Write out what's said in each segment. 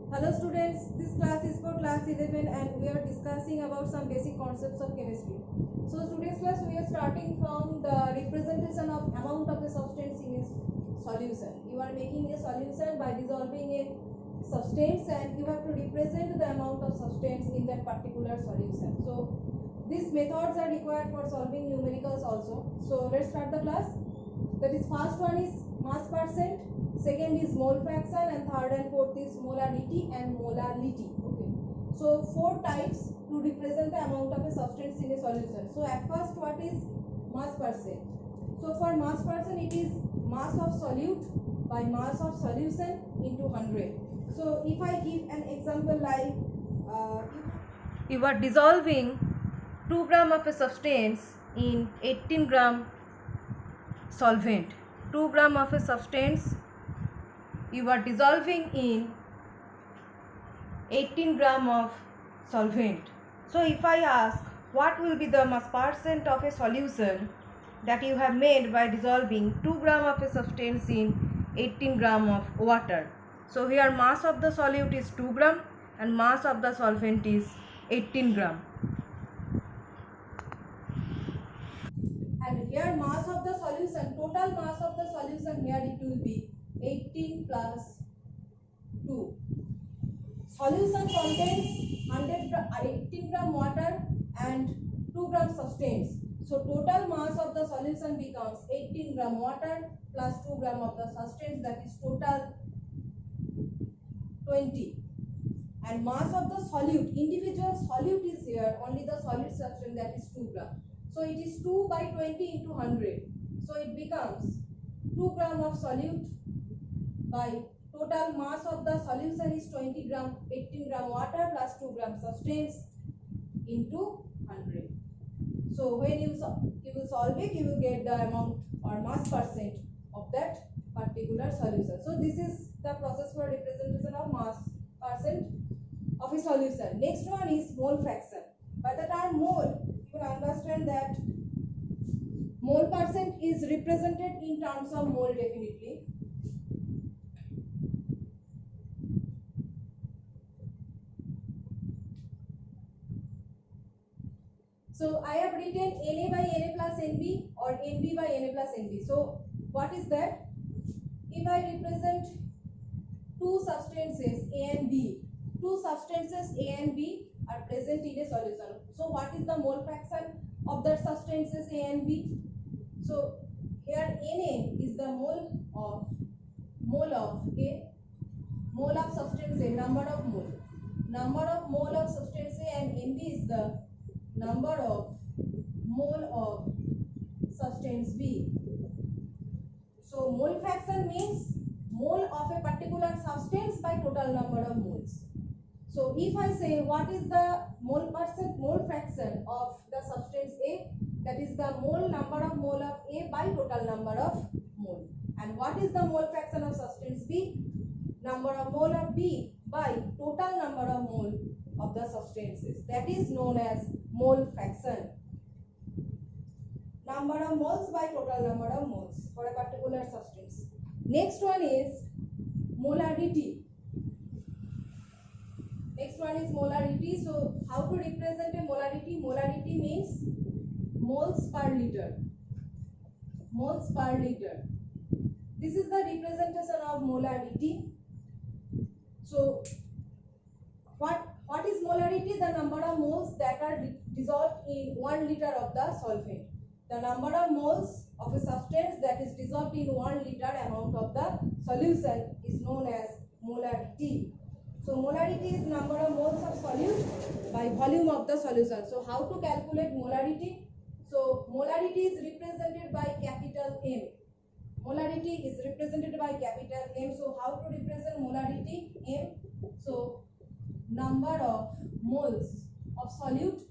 Hello students, this class is for class 11 and we are discussing about some basic concepts of chemistry. So today's class we are starting from the representation of amount of a substance in a solution. You are making a solution by dissolving a substance and you have to represent the amount of substance in that particular solution. So these methods are required for solving numericals also. So let's start the class. That is, first one is mass percent, second is mole fraction, and third and fourth is molarity and molality. Okay, so four types to represent the amount of a substance in a solution. So at first, what is mass percent? So for mass percent, it is mass of solute by mass of solution into 100. So if I give an example like you are dissolving 2 gram of a substance in 18 gram solvent. 2 gram of a substance you are dissolving in 18 gram of solvent. So if I ask what will be the mass percent of a solution that you have made by dissolving 2 gram of a substance in 18 gram of water. So here mass of the solute is 2 gram and mass of the solvent is 18 gram. And here mass of the solution, total mass of the solution here it will be 18 plus 2. Solution contains 18 gram water and 2 gram substance. So total mass of the solution becomes 18 gram water plus 2 gram of the substance, that is total 20. And mass of the solute, individual solute is here, only the solid substance, that is 2 gram. So it is 2 by 20 into 100. So it becomes 2 gram of solute by total mass of the solution is 20 gram, 18 gram water plus 2 gram substance into 100. So when you will solve it, you will get the amount or mass percent of that particular solution. So this is the process for representation of mass percent of a solution. Next one is mole fraction. By the term mole, you will understand that mole percent is represented in terms of mole definitely. So I have written Na by Na plus Nb or Nb by Na plus Nb. So what is that? If I represent two substances A and B, two substances A and B are present in a solution. So what is the mole fraction of that substances A and B? So here Na is the mole of A, mole of substance A, number of mole of substance A, and Nb is the number of mole of substance B. So mole fraction means mole of a particular substance by total number of moles. So if I say what is the mole fraction of the substance A, that is the number of mole of A by total number of mole. And what is the mole fraction of substance B? Number of mole of B by total number of mole of the substances. That is known as mole fraction. Number of moles by total number of moles for a particular substance. Next one is molarity. So how to represent a molarity? Molarity means moles per liter. This is the representation of molarity. So what is molarity? The number of moles that are dissolved in 1 liter of the solvent. The number of moles of a substance that is dissolved in 1 liter amount of the solution is known as molarity. So molarity is number of moles of solute by volume of the solution. So how to calculate molarity? So molarity is represented by capital M. So how to represent molarity? M. So number of moles of solute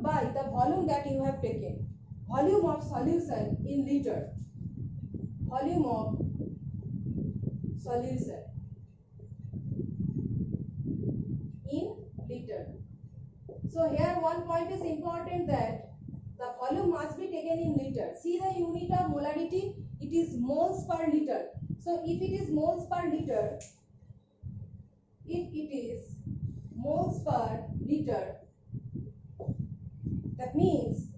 by the volume that you have taken. Volume of solution in liter. Volume of solution in liter. So here one point is important, that the volume must be taken in liter. See the unit of molarity, it is moles per liter. So if it is moles per liter, if it is moles per liter, that means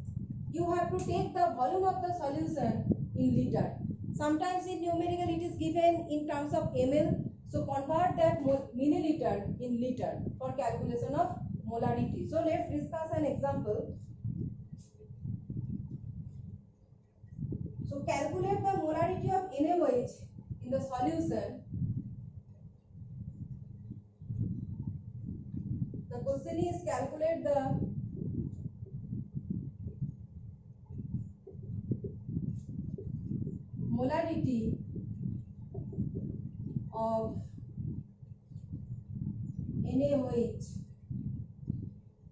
you have to take the volume of the solution in liter. Sometimes in numerical it is given in terms of ml. So convert that milliliter in liter for calculation of molarity. So let's discuss an example. So calculate the molarity of NaOH in the solution. The question is calculate the molarity of NaOH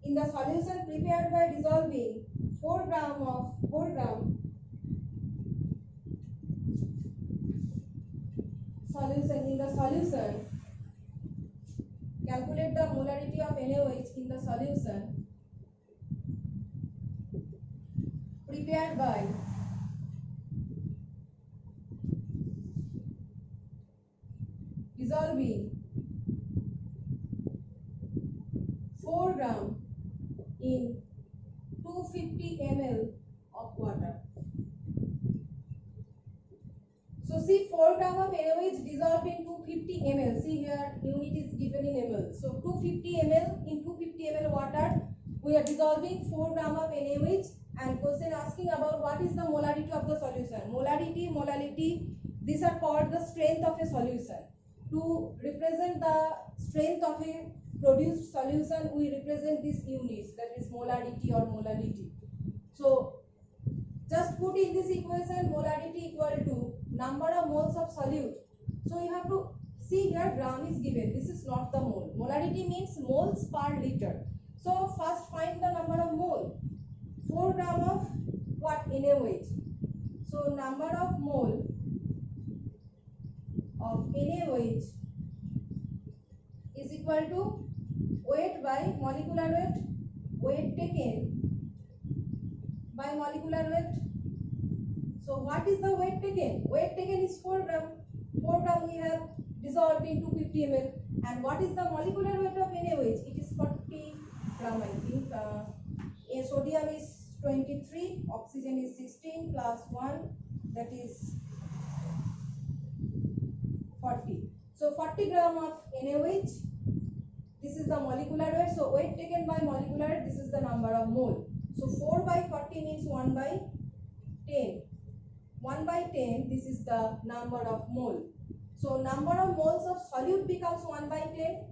in the solution prepared by dissolving 4 gram solution in the solution. Calculate the molarity of NaOH in the solution prepared by dissolving 4 gram in 250 ml of water. So see, 4 gram of NaOH dissolved in 250 ml. See here, unit is given in ml. So 250 ml in 250 ml water, we are dissolving 4 gram of NaOH, and question asking about what is the molarity of the solution. Molality, these are called the strength of a solution. To represent the strength of a produced solution, we represent these units, that is molarity or molality. So just put in this equation molarity equal to number of moles of solute. So you have to see here gram is given. This is not the mole. Molarity means moles per liter. So first find the number of mole. 4 gram of what? NaOH. So number of mole of NaOH is equal to weight by molecular weight. Weight taken by molecular weight. So what is the weight taken? Weight taken is 4 gram. 4 gram we have dissolved in 250 ml. And what is the molecular weight of NaOH? It is 40 gram, I think. Sodium is 23, oxygen is 16 plus 1, that is 40. So 40 gram of NaOH. This is the molecular weight. So weight taken by molecular weight, this is the number of mole. So 4 by 40 means 1 by 10. 1 by 10, this is the number of mole. So number of moles of solute becomes 1 by 10.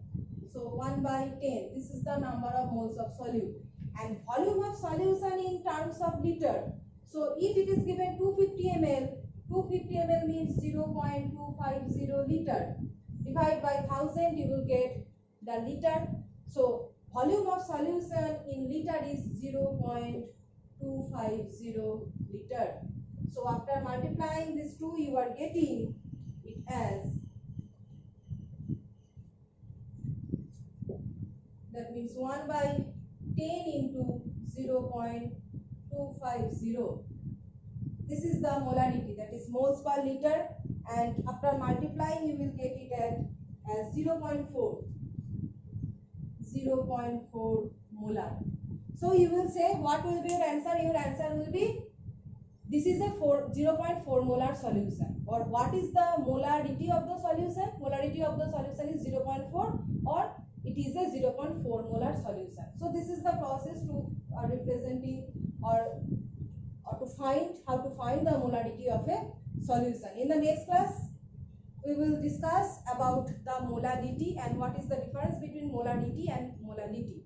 So 1 by 10, this is the number of moles of solute. And volume of solution in terms of liter. So if it is given 250 ml, 250 ml means 0.250 liter. Divide by 1000, you will get the liter. So volume of solution in liter is 0.250 liter. So after multiplying these two, you are getting it as, that means 1 by 10 into 0.250. This is the molarity, that is moles per liter, and after multiplying you will get it as 0.4 molar. So you will say, what will be your answer? Your answer will be, this is a 0.4 molar solution. Or what is the molarity of the solution? Molarity of the solution is 0.4, or it is a 0.4 molar solution. So this is the process to representing or to find how to find the molarity of a solution. In the next class, we will discuss about the molality and what is the difference between molarity and molality.